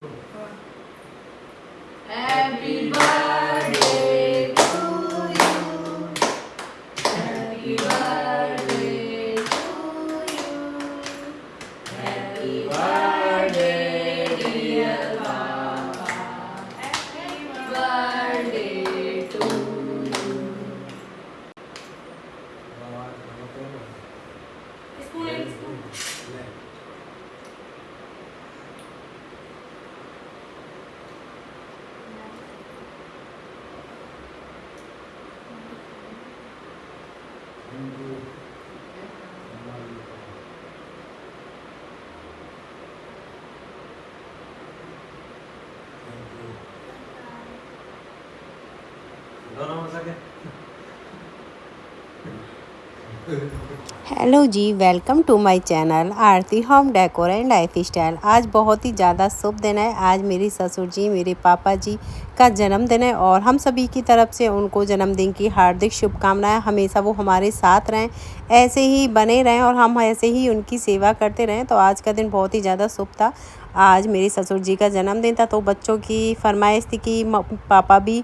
Happy birthday to you. Happy birthday to you. Happy birthday, dear Papa. Happy birthday to you. Hello ji, welcome to my channel Aarti home decor and lifestyle. आज बहुत ही ज़्यादा शुभ दिन है। आज मेरी ससुर जी, मेरे पापा जी का जन्मदिन है और हम सभी की तरफ से उनको जन्मदिन की हार्दिक शुभकामनाएं। हमेशा वो हमारे साथ रहें, ऐसे ही बने रहें और हम ऐसे ही उनकी सेवा करते रहें। तो आज का दिन बहुत ही ज़्यादा शुभ था। आज मेरी ससुर जी का जन्मदिन था, तो बच्चों की फरमाइश थी कि पापा भी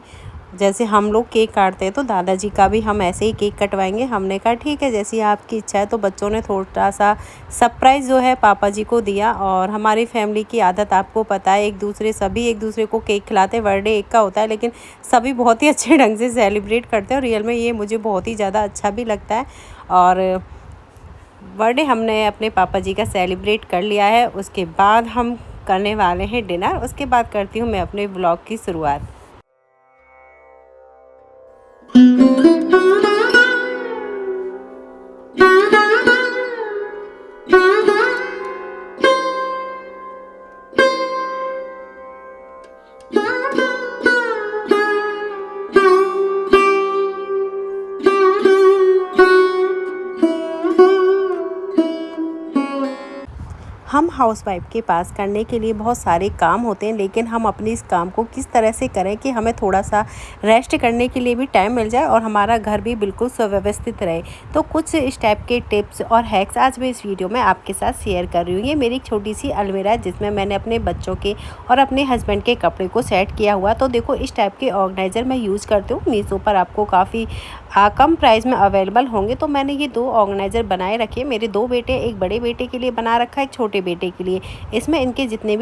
जैसे हम लोग केक काटते हैं तो दादाजी का भी हम ऐसे ही केक कटवाएंगे। हमने कहा ठीक है, जैसी आपकी इच्छा है। तो बच्चों ने थोड़ा सा सरप्राइज़ जो है पापा जी को दिया। और हमारी फैमिली की आदत आपको पता है, सभी एक दूसरे को केक खिलाते हैं। बर्थडे एक का होता है लेकिन सभी बहुत ही अच्छे ढंग से सेलिब्रेट करते हैं और रियल में ये मुझे बहुत ही ज़्यादा अच्छा भी लगता है। और बर्थडे हमने अपने पापा जी का सेलिब्रेट कर लिया है। उसके बाद हम करने वाले हैं डिनर। उसके बाद करती हूँ मैं अपने ब्लॉग की शुरुआत। हम हाउसवाइफ के पास करने के लिए बहुत सारे काम होते हैं, लेकिन हम अपने इस काम को किस तरह से करें कि हमें थोड़ा सा रेस्ट करने के लिए भी टाइम मिल जाए और हमारा घर भी बिल्कुल सुव्यवस्थित रहे। तो कुछ इस टाइप के टिप्स और हैक्स आज मैं इस वीडियो में आपके साथ शेयर कर रही हूँ। ये मेरी एक छोटी सी अलमीरा है जिसमें मैंने अपने बच्चों के और अपने हस्बैंड के कपड़े को सेट किया हुआ। तो देखो, इस टाइप के ऑर्गेनाइज़र मैं यूज़ करती हूँ। मीशो पर आपको काफ़ी कम प्राइस में अवेलेबल होंगे। तो मैंने ये 2 ऑर्गेनाइज़र बनाए रखे। मेरे 2 बेटे, एक बड़े बेटे के लिए बना रखा है, एक छोटे बेटे के लिए। इसमें इनके जितने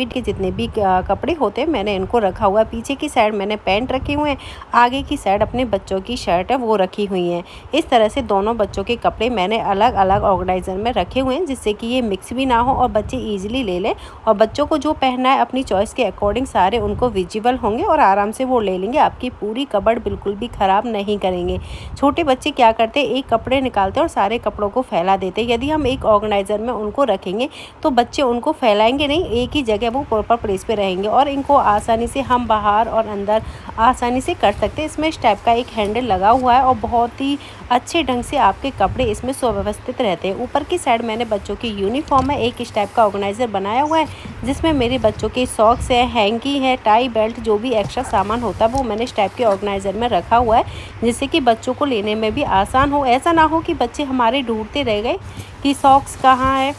भी कपड़े होते हैं मैंने इनको रखा हुआ है। पीछे की साइड मैंने पैंट रखे हुए हैं, आगे की साइड अपने बच्चों की शर्ट है वो रखी हुई है। इस तरह से दोनों बच्चों के कपड़े मैंने अलग अलग ऑर्गेनाइज़र में रखे हुए हैं, जिससे कि ये मिक्स भी ना हो और बच्चे ईजिली ले लें। और बच्चों को जो पहनना है अपनी चॉइस के अकॉर्डिंग सारे उनको विजिबल होंगे और आराम से वो ले लेंगे। आपकी पूरी कबर्ड बिल्कुल भी ख़राब नहीं करेंगे। छोटे बच्चे क्या करते हैं, एक कपड़े निकालते हैं और सारे कपड़ों को फैला देते हैं। यदि हम एक ऑर्गेनाइज़र में उनको रखेंगे तो बच्चे उनको फैलाएंगे नहीं, एक ही जगह वो प्रॉपर प्लेस पे रहेंगे और इनको आसानी से हम बाहर और अंदर आसानी से कर सकते हैं। इसमें इस टाइप का एक हैंडल लगा हुआ है और बहुत ही अच्छे ढंग से आपके कपड़े इसमें सुव्यवस्थित रहते हैं। ऊपर की साइड मैंने बच्चों की यूनिफॉर्म है, एक इस टाइप का ऑर्गेनाइज़र बनाया हुआ है जिसमें मेरे बच्चों के सॉक्स है, हैंकी है, टाई बेल्ट, जो भी एक्स्ट्रा सामान होता है वो मैंने इस टाइप के ऑर्गेनाइज़र में रखा हुआ है, जिससे कि बच्चों को लेने में भी आसान हो। ऐसा ना हो कि बच्चे हमारे ढूंढते रह गए कि सॉक्स कहाँ है।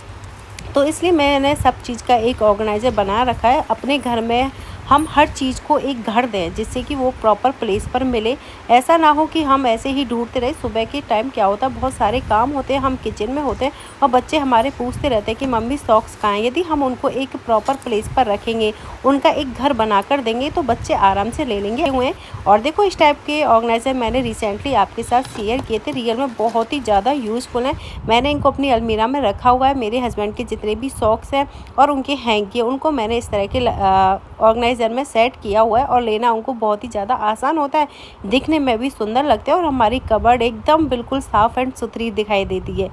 तो इसलिए मैंने सब चीज़ का एक ऑर्गेनाइज़र बना रखा है। अपने घर में हम हर चीज़ को एक घर दें जिससे कि वो प्रॉपर प्लेस पर मिले। ऐसा ना हो कि हम ऐसे ही ढूंढते रहे। सुबह के टाइम क्या होता है, बहुत सारे काम होते हैं, हम किचन में होते हैं और बच्चे हमारे पूछते रहते हैं कि मम्मी सॉक्स कहाँ हैं। यदि हम उनको एक प्रॉपर प्लेस पर रखेंगे, उनका एक घर बनाकर देंगे तो बच्चे आराम से ले लेंगे हुए। और देखो, इस टाइप के ऑर्गेनाइज़र मैंने रिसेंटली आपके साथ शेयर किए थे, रियल में बहुत ही ज़्यादा यूज़फुल हैं। मैंने इनको अपनी अलमीरा में रखा हुआ है। मेरे हस्बैंड के जितने भी सॉक्स हैं और उनके हैंकी है उनको मैंने इस तरह के ऑर्गेनाइज़र में सेट किया हुआ है और लेना उनको बहुत ही ज़्यादा आसान होता है, दिखने में भी सुंदर लगते हैं और हमारी कबर्ड एकदम बिल्कुल साफ़ एंड सुथरी दिखाई देती है।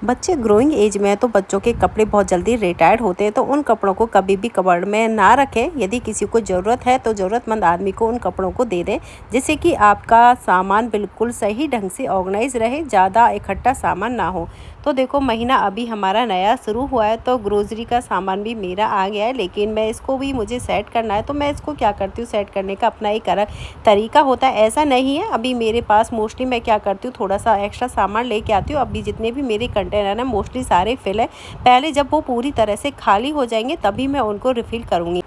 बच्चे ग्रोइंग एज में है तो बच्चों के कपड़े बहुत जल्दी रिटायर्ड होते हैं, तो उन कपड़ों को कभी भी कबर्ड में ना रखें। यदि किसी को ज़रूरत है तो ज़रूरतमंद आदमी को उन कपड़ों को दे दें, जिससे कि आपका सामान बिल्कुल सही ढंग से ऑर्गेनाइज रहे, ज़्यादा इकट्ठा सामान ना हो। तो देखो, महीना अभी हमारा नया शुरू हुआ है तो ग्रोसरी का सामान भी मेरा आ गया है, लेकिन मैं इसको भी मुझे सेट करना है। तो मैं इसको क्या करती हूँ, सेट करने का अपना एक अलग तरीका होता है। ऐसा नहीं है, अभी मेरे पास मोस्टली मैं क्या करती हूँ, थोड़ा सा एक्स्ट्रा सामान लेके आती हूँ। अभी जितने भी मेरे कंटेनर है मोस्टली सारे फिल है। पहले जब वो पूरी तरह से खाली हो जाएंगे तभी मैं उनको रिफ़िल करूँगी।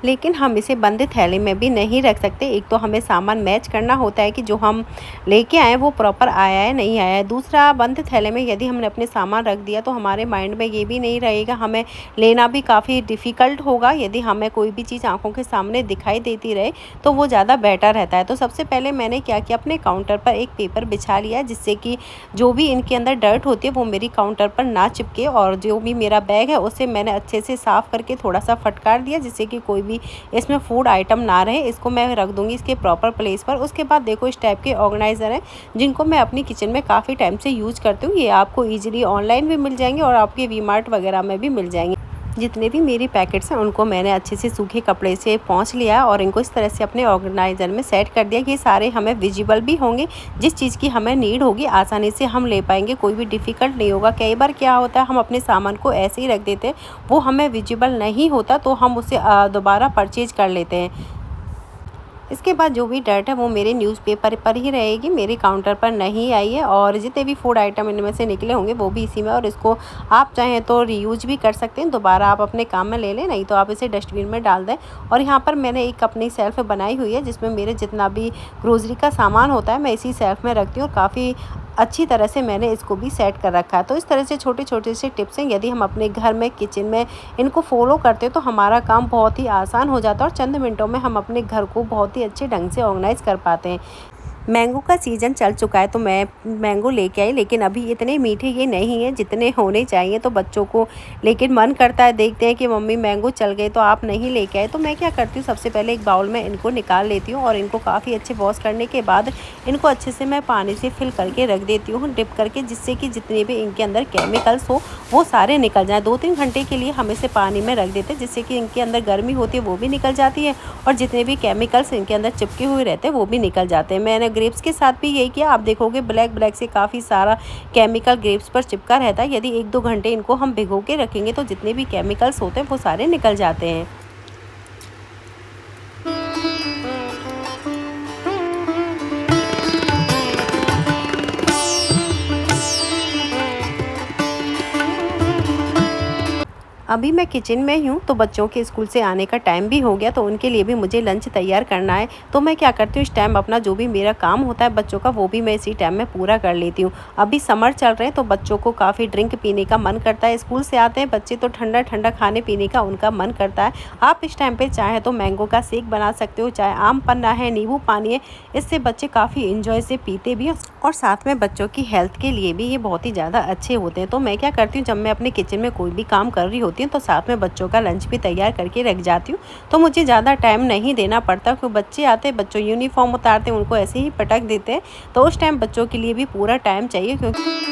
लेकिन हम इसे बंद थैले में भी नहीं रख सकते। एक तो हमें सामान मैच करना होता है कि जो हम लेके आए वो प्रॉपर आया है नहीं आया है। दूसरा, बंद थैले में यदि हमने अपने सामान रख दिया तो हमारे माइंड में ये भी नहीं रहेगा, हमें लेना भी काफ़ी डिफ़िकल्ट होगा। यदि हमें कोई भी चीज़ आँखों के सामने दिखाई देती रहे तो वो ज़्यादा बेटर रहता है। तो सबसे पहले मैंने क्या किया, अपने काउंटर पर एक पेपर बिछा लिया जिससे कि जो भी इनके अंदर डर्ट होती है वो मेरी काउंटर पर ना चिपके, और जो भी मेरा बैग है उसे मैंने अच्छे से साफ़ करके थोड़ा सा फटकार दिया जिससे कि कोई भी इसमें फूड आइटम ना रहे। इसको मैं रख दूंगी इसके प्रॉपर प्लेस पर। उसके बाद देखो इस टाइप के ऑर्गेनाइज़र हैं जिनको मैं अपनी किचन में काफ़ी टाइम से यूज़ करती हूँ। ये आपको ईजिली ऑनलाइन भी मिल जाएंगे और आपके वी-मार्ट वगैरह में भी मिल जाएंगे। जितने भी मेरी पैकेट्स हैं उनको मैंने अच्छे से सूखे कपड़े से पोंछ लिया और इनको इस तरह से अपने ऑर्गेनाइज़र में सेट कर दिया कि ये सारे हमें विजिबल भी होंगे। जिस चीज़ की हमें नीड होगी आसानी से हम ले पाएंगे, कोई भी डिफ़िकल्ट नहीं होगा। कई बार क्या होता है, हम अपने सामान को ऐसे ही रख देते हैं, वो हमें विजिबल नहीं होता तो हम उसे दोबारा परचेज कर लेते हैं। इसके बाद जो भी डर्ट है वो मेरे न्यूज़पेपर पर ही रहेगी, मेरे काउंटर पर नहीं आई है। और जितने भी फूड आइटम इनमें से निकले होंगे वो भी इसी में, और इसको आप चाहें तो रीयूज भी कर सकते हैं, दोबारा आप अपने काम में ले लें, नहीं तो आप इसे डस्टबिन में डाल दें। और यहाँ पर मैंने एक अपनी सेल्फ बनाई हुई है जिसमें मेरे जितना भी ग्रोसरी का सामान होता है मैं इसी सेल्फ में रखती हूँ, और काफ़ी अच्छी तरह से मैंने इसको भी सेट कर रखा है। तो इस तरह से छोटे छोटे से टिप्स हैं, यदि हम अपने घर में किचन में इनको फॉलो करते हैं तो हमारा काम बहुत ही आसान हो जाता है और चंद मिनटों में हम अपने घर को बहुत ही अच्छे ढंग से ऑर्गेनाइज़ कर पाते हैं। मैंगो का सीज़न चल चुका है तो मैं मैंगो लेके आई, लेकिन अभी इतने मीठे ये नहीं हैं जितने होने चाहिए। तो बच्चों को लेकिन मन करता है, देखते हैं कि मम्मी मैंगो चल गए तो आप नहीं लेके आए। तो मैं क्या करती हूँ, सबसे पहले एक बाउल में इनको निकाल लेती हूँ और इनको काफ़ी अच्छे वॉश करने के बाद इनको अच्छे से मैं पानी से फिल करके रख देती हूँ डिप करके, जिससे कि जितने भी इनके अंदर केमिकल्स हो वो सारे निकल जाएँ। 2-3 घंटे के लिए हम इसे पानी में रख देते हैं जिससे कि इनके अंदर गर्मी होती है वो भी निकल जाती है और जितने भी केमिकल्स इनके अंदर चिपके हुए रहते हैं वो भी निकल जाते हैं। मैंने ग्रेप्स के साथ भी यही किया। आप देखोगे ब्लैक से काफ़ी सारा केमिकल ग्रेप्स पर चिपका रहता है। यदि 1-2 घंटे इनको हम भिगो के रखेंगे तो जितने भी केमिकल्स होते हैं वो सारे निकल जाते हैं। अभी मैं किचन में ही हूँ तो बच्चों के स्कूल से आने का टाइम भी हो गया, तो उनके लिए भी मुझे लंच तैयार करना है। तो मैं क्या करती हूँ, इस टाइम अपना जो भी मेरा काम होता है बच्चों का वो भी मैं इसी टाइम में पूरा कर लेती हूँ। अभी समर चल रहे हैं तो बच्चों को काफ़ी ड्रिंक पीने का मन करता है। स्कूल से आते हैं बच्चे तो ठंडा ठंडा खाने पीने का उनका मन करता है। आप इस टाइम पर चाहे तो मैंगो का शेक बना सकते हो, चाहे आम पन्ना है, नींबू पानी है, इससे बच्चे काफ़ी इंजॉय से पीते भी हैं और साथ में बच्चों की हेल्थ के लिए भी ये बहुत ही ज़्यादा अच्छे होते हैं। तो मैं क्या करती हूँ, जब मैं अपने किचन में कोई भी काम कर रही होती हूँ तो साथ में बच्चों का लंच भी तैयार करके रख जाती हूँ। तो मुझे ज़्यादा टाइम नहीं देना पड़ता, क्योंकि बच्चे आते हैं, बच्चों यूनिफॉर्म उतारते हैं, उनको ऐसे ही पटक देते हैं। तो उस टाइम बच्चों के लिए भी पूरा टाइम चाहिए, क्योंकि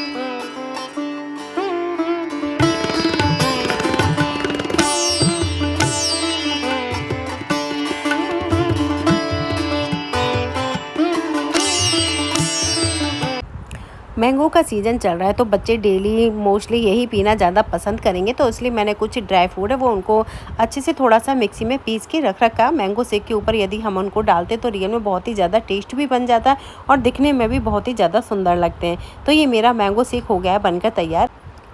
मैंगो का सीज़न चल रहा है तो बच्चे डेली मोस्टली यही पीना ज़्यादा पसंद करेंगे। तो इसलिए मैंने कुछ ड्राई फ्रूट है वो उनको अच्छे से थोड़ा सा मिक्सी में पीस के रख रखा। मैंगो शेक के ऊपर यदि हम उनको डालते तो रियल में बहुत ही ज़्यादा टेस्ट भी बन जाता है और दिखने में भी बहुत ही ज़्यादा सुंदर लगते हैं। तो ये मेरा मैंगो शेक हो गया है बनकर तैयार,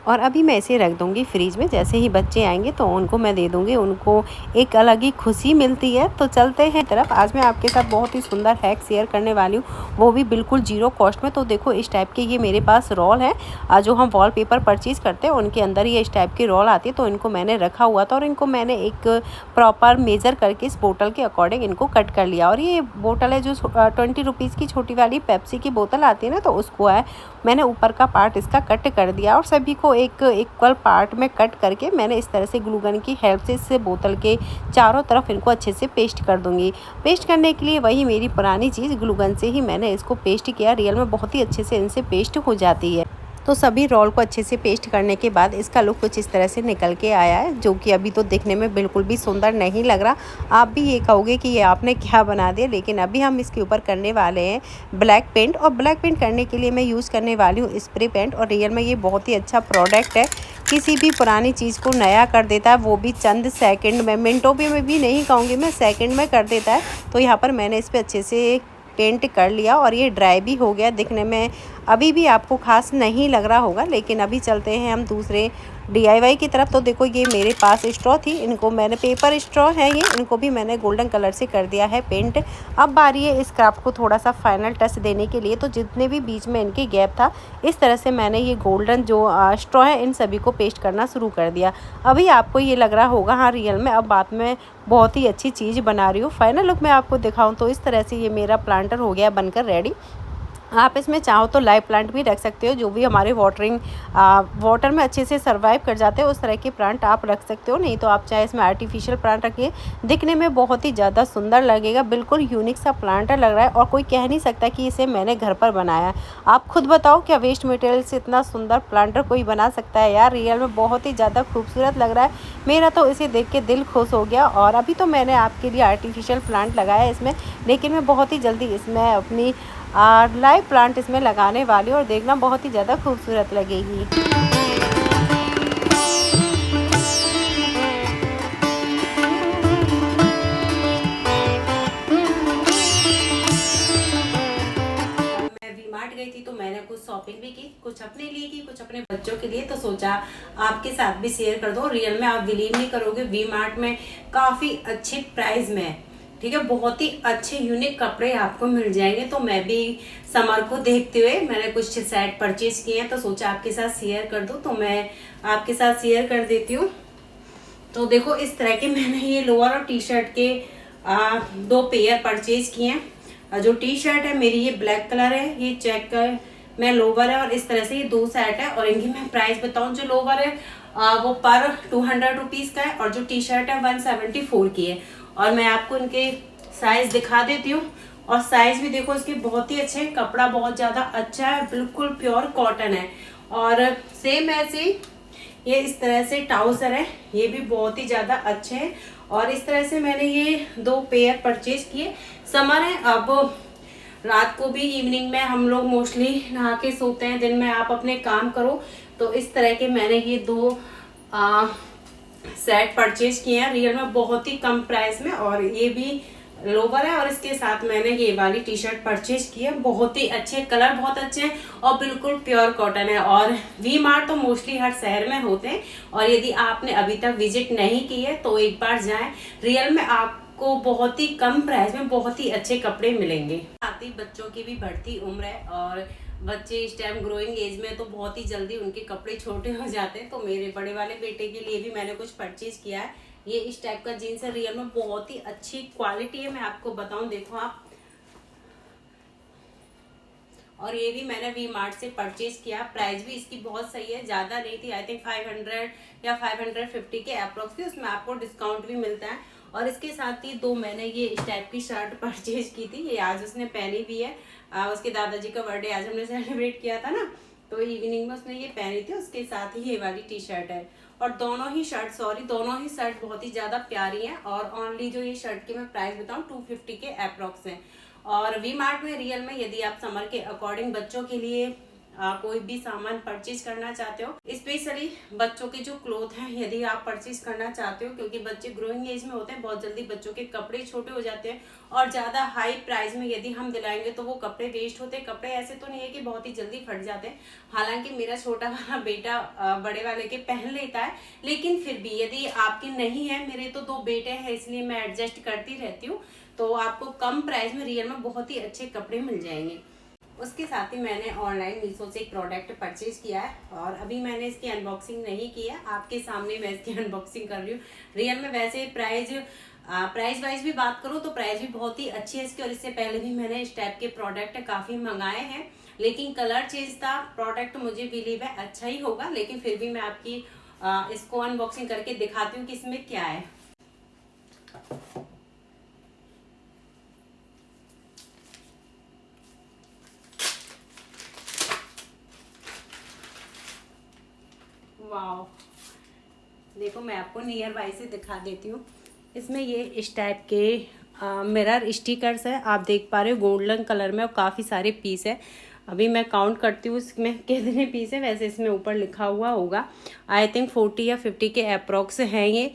और अभी मैं इसे रख दूँगी फ्रीज में। जैसे ही बच्चे आएंगे तो उनको मैं दे दूँगी, उनको एक अलग ही खुशी मिलती है। तो चलते हैं तरफ। आज मैं आपके साथ बहुत ही सुंदर हैक शेयर करने वाली हूँ, वो भी बिल्कुल ज़ीरो कॉस्ट में। तो देखो इस टाइप के ये मेरे पास रोल है, जो हम वॉलपेपर परचेज़ करते हैं उनके अंदर ये इस टाइप की रोल आती है। तो इनको मैंने रखा हुआ था और इनको मैंने एक प्रॉपर मेज़र करके इस बोतल के अकॉर्डिंग इनको कट कर लिया। और ये बोतल है जो 20 रुपीज़ की छोटी वाली पेप्सी की बोतल आती है ना, तो उसको है मैंने ऊपर का पार्ट इसका कट कर दिया और सभी को एक इक्वल पार्ट में कट करके मैंने इस तरह से ग्लू गन की हेल्प से इस बोतल के चारों तरफ इनको अच्छे से पेस्ट कर दूंगी। पेस्ट करने के लिए वही मेरी पुरानी चीज़ ग्लू गन से ही मैंने इसको पेस्ट किया। रियल में बहुत ही अच्छे से इनसे पेस्ट हो जाती है। तो सभी रोल को अच्छे से पेस्ट करने के बाद इसका लुक कुछ इस तरह से निकल के आया है, जो कि अभी तो दिखने में बिल्कुल भी सुंदर नहीं लग रहा। आप भी ये कहोगे कि ये आपने क्या बना दिया, लेकिन अभी हम इसके ऊपर करने वाले हैं ब्लैक पेंट। और ब्लैक पेंट करने के लिए मैं यूज़ करने वाली हूँ स्प्रे पेंट। और रियल में ये बहुत ही अच्छा प्रोडक्ट है, किसी भी पुरानी चीज़ को नया कर देता है, वो भी चंद सेकंड में, मिनटों में भी नहीं कहूँगी मैं, सेकंड में कर देता है। तो यहाँ पर मैंने इस पर अच्छे से पेंट कर लिया और ये ड्राई भी हो गया। दिखने में अभी भी आपको खास नहीं लग रहा होगा, लेकिन अभी चलते हैं हम दूसरे DIY की तरफ। तो देखो ये मेरे पास स्ट्रॉ थी, इनको मैंने पेपर स्ट्रॉ है ये, इनको भी मैंने गोल्डन कलर से कर दिया है पेंट। अब बारी है इस क्राफ्ट को थोड़ा सा फाइनल टच देने के लिए। तो जितने भी बीच में इनके गैप था, इस तरह से मैंने ये गोल्डन जो स्ट्रॉ है इन सभी को पेस्ट करना शुरू कर दिया। अभी आपको ये लग रहा होगा हाँ रियल में अब बात में बहुत ही अच्छी चीज़ बना रही हूँ। फाइनल लुक मैं आपको दिखाऊँ तो इस तरह से ये मेरा प्लांटर हो गया बनकर रेडी। आप इसमें चाहो तो लाइव प्लांट भी रख सकते हो, जो भी हमारे वाटर में अच्छे से सर्वाइव कर जाते हैं उस तरह के प्लांट आप रख सकते हो। नहीं तो आप चाहे इसमें आर्टिफिशियल प्लांट रखिए, दिखने में बहुत ही ज़्यादा सुंदर लगेगा। बिल्कुल यूनिक सा प्लांटर लग रहा है और कोई कह नहीं सकता कि इसे मैंने घर पर बनाया। आप खुद बताओ क्या वेस्ट मटेरियल से इतना सुंदर प्लांटर कोई बना सकता है? यार रियल में बहुत ही ज़्यादा खूबसूरत लग रहा है। मेरा तो इसे देख के दिल खुश हो गया। और अभी तो मैंने आपके लिए आर्टिफिशियल प्लांट लगाया है इसमें, लेकिन मैं बहुत ही जल्दी इसमें अपनी लाइव प्लांट इसमें लगाने वाली हूँ और देखना बहुत ही ज़्यादा खूबसूरत लगेगी। मार्ट गई थी तो मैंने कुछ शॉपिंग भी की, कुछ अपने लिए की, कुछ अपने बच्चों के लिए। तो सोचा आपके साथ भी शेयर कर दो। रियल में आप बिलीव नहीं करोगे, वी मार्ट में काफ़ी अच्छे प्राइस में, ठीक है, बहुत ही अच्छे यूनिक कपड़े आपको मिल जाएंगे। तो मैं भी समर को देखते हुए मैंने कुछ सेट परचेज किए हैं, तो सोचा आपके साथ शेयर कर दूं। तो मैं आपके साथ शेयर कर देती हूँ। तो देखो इस तरह के मैंने ये लोअर और टी शर्ट के 2 पेयर परचेज किए हैं। जो टी शर्ट है मेरी ये ब्लैक कलर है, ये चेक कर मैं लोवर है, और इस तरह से ये 2 सेट है। और इनकी मैं प्राइस बताऊं, जो लोवर है वो पर 200 रुपीज़ का है और जो टी शर्ट है 174 की है। और मैं आपको इनके साइज दिखा देती हूँ। और साइज भी देखो इसके बहुत ही अच्छे हैं, कपड़ा बहुत ज्यादा अच्छा है, बिल्कुल प्योर कॉटन है। और सेम ऐसे ये इस तरह से ट्राउजर है, ये भी बहुत ही ज्यादा अच्छे हैं। और इस तरह से मैंने ये 2 पेयर परचेज किए। समर है, अब रात को भी इवनिंग में हम लोग मोस्टली नहा के सोते हैं, दिन में आप अपने काम करो। तो इस तरह के मैंने ये 2 सेट परचेज किए हैं रियल में बहुत ही कम प्राइस में। और ये भी लोवर है और इसके साथ मैंने ये वाली टी शर्ट परचेज की है। बहुत ही अच्छे, कलर बहुत अच्छे हैं और बिल्कुल प्योर कॉटन है। और वी मार्ट तो मोस्टली हर शहर में होते हैं, और यदि आपने अभी तक विजिट नहीं की है तो एक बार जाएं। रियल में आपको बहुत ही कम प्राइस में बहुत ही अच्छे कपड़े मिलेंगे। साथ ही बच्चों की भी बढ़ती उम्र है और बच्चे इस टाइम ग्रोइंग एज में, तो बहुत ही जल्दी उनके कपड़े छोटे हो जाते हैं। तो मेरे बड़े वाले बेटे के लिए भी मैंने कुछ परचेज किया है। ये इस टाइप का जीन्स है, रियल में बहुत ही अच्छी क्वालिटी है, मैं आपको बताऊं, देखो आप। और ये भी मैंने वी मार्ट से परचेज किया। प्राइस भी इसकी बहुत सही है, ज्यादा नहीं थी, आई थिंक 500 या 550 के अप्रोक्स थी। उसमें आपको डिस्काउंट भी मिलता है। और इसके साथ ही 2 मैंने ये इस टाइप की शर्ट परचेज की थी, ये आज उसने पहनी भी है। उसके दादाजी का बर्थडे आज हमने सेलिब्रेट किया था ना, तो इवनिंग में उसने ये पहनी थी। उसके साथ ही ये वाली टी शर्ट है। और दोनों ही शर्ट बहुत ही ज्यादा प्यारी हैं। और ओनली जो ये शर्ट की मैं प्राइस बताऊं 250 के अप्रोक्स है। और वी मार्ट में रियल में यदि आप समर के अकॉर्डिंग बच्चों के लिए कोई भी सामान परचेज करना चाहते हो, स्पेशली बच्चों के जो क्लोथ हैं यदि आप परचेज करना चाहते हो, क्योंकि बच्चे ग्रोइंग एज में होते हैं, बहुत जल्दी बच्चों के कपड़े छोटे हो जाते हैं। और ज्यादा हाई प्राइस में यदि हम दिलाएंगे तो वो कपड़े वेस्ट होते हैं। कपड़े ऐसे तो नहीं है कि बहुत ही जल्दी फट जाते हैं, हालांकि मेरा छोटा वाला बेटा बड़े वाले के पहन लेता है, लेकिन फिर भी यदि आपके नहीं है, मेरे तो 2 बेटे हैं इसलिए मैं एडजस्ट करती रहती हूँ। तो आपको कम प्राइस में रियल में बहुत ही अच्छे कपड़े मिल जाएंगे। उसके साथ ही मैंने ऑनलाइन मीशो से एक प्रोडक्ट परचेज किया है और अभी मैंने इसकी अनबॉक्सिंग नहीं की है, आपके सामने मैं इसकी अनबॉक्सिंग कर रही हूँ। रियल में वैसे प्राइस वाइज भी बात करूँ तो प्राइस भी बहुत ही अच्छी है इसकी। और इससे पहले भी मैंने इस टाइप के प्रोडक्ट काफ़ी मंगाए हैं, लेकिन कलर चेंज था। प्रोडक्ट मुझे बिलीव है अच्छा ही होगा, लेकिन फिर भी मैं आपकी इसको अनबॉक्सिंग करके दिखाती हूँ कि इसमें क्या है। वाह, देखो मैं आपको नियर बाई से दिखा देती हूँ। इसमें ये इस टाइप के मिरर स्टिकर्स है, आप देख पा रहे हो गोल्डन कलर में, और काफ़ी सारे पीस है। अभी मैं काउंट करती हूँ इसमें कितने पीस है। वैसे इसमें ऊपर लिखा हुआ होगा, आई थिंक 40 या 50 के अप्रोक्स हैं ये।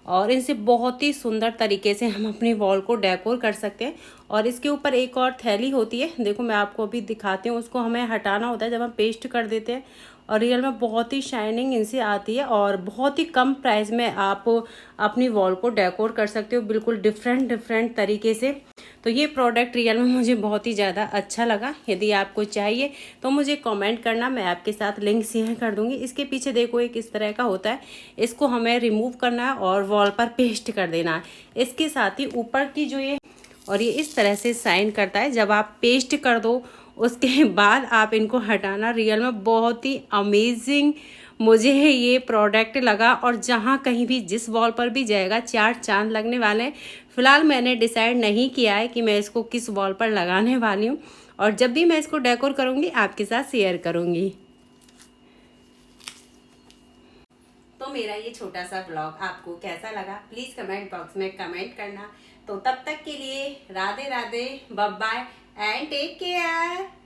और इनसे बहुत ही सुंदर तरीके से हम अपनी वॉल को डेकोर कर सकते हैं। और इसके ऊपर एक और थैली होती है, देखो मैं आपको अभी दिखाती हूँ, उसको हमें हटाना होता है जब हम पेस्ट कर देते हैं। और रियल में बहुत ही शाइनिंग इनसे आती है और बहुत ही कम प्राइस में आप अपनी वॉल को डेकोर कर सकते हो बिल्कुल डिफरेंट तरीके से। तो ये प्रोडक्ट रियल में मुझे बहुत ही ज़्यादा अच्छा लगा। यदि आपको चाहिए तो मुझे कमेंट करना, मैं आपके साथ लिंक शेयर कर दूंगी। इसके पीछे देखो एक इस तरह का होता है, इसको हमें रिमूव करना है और वॉल पर पेस्ट कर देना है। इसके साथ ही ऊपर की जो ये और ये इस तरह से साइन करता है, जब आप पेस्ट कर दो उसके बाद आप इनको हटाना। रियल में बहुत ही अमेजिंग मुझे ये प्रोडक्ट लगा और जहाँ कहीं भी जिस वॉल पर भी जाएगा 4 चांद लगने वाले हैं। फिलहाल मैंने डिसाइड नहीं किया है कि मैं इसको किस वॉल पर लगाने वाली हूँ, और जब भी मैं इसको डेकोर करूँगी आपके साथ शेयर करूँगी। तो मेरा ये छोटा सा व्लॉग आपको कैसा लगा प्लीज़ कमेंट बॉक्स में कमेंट करना। तो तब तक के लिए Radhe Radhe, bye bye and take care.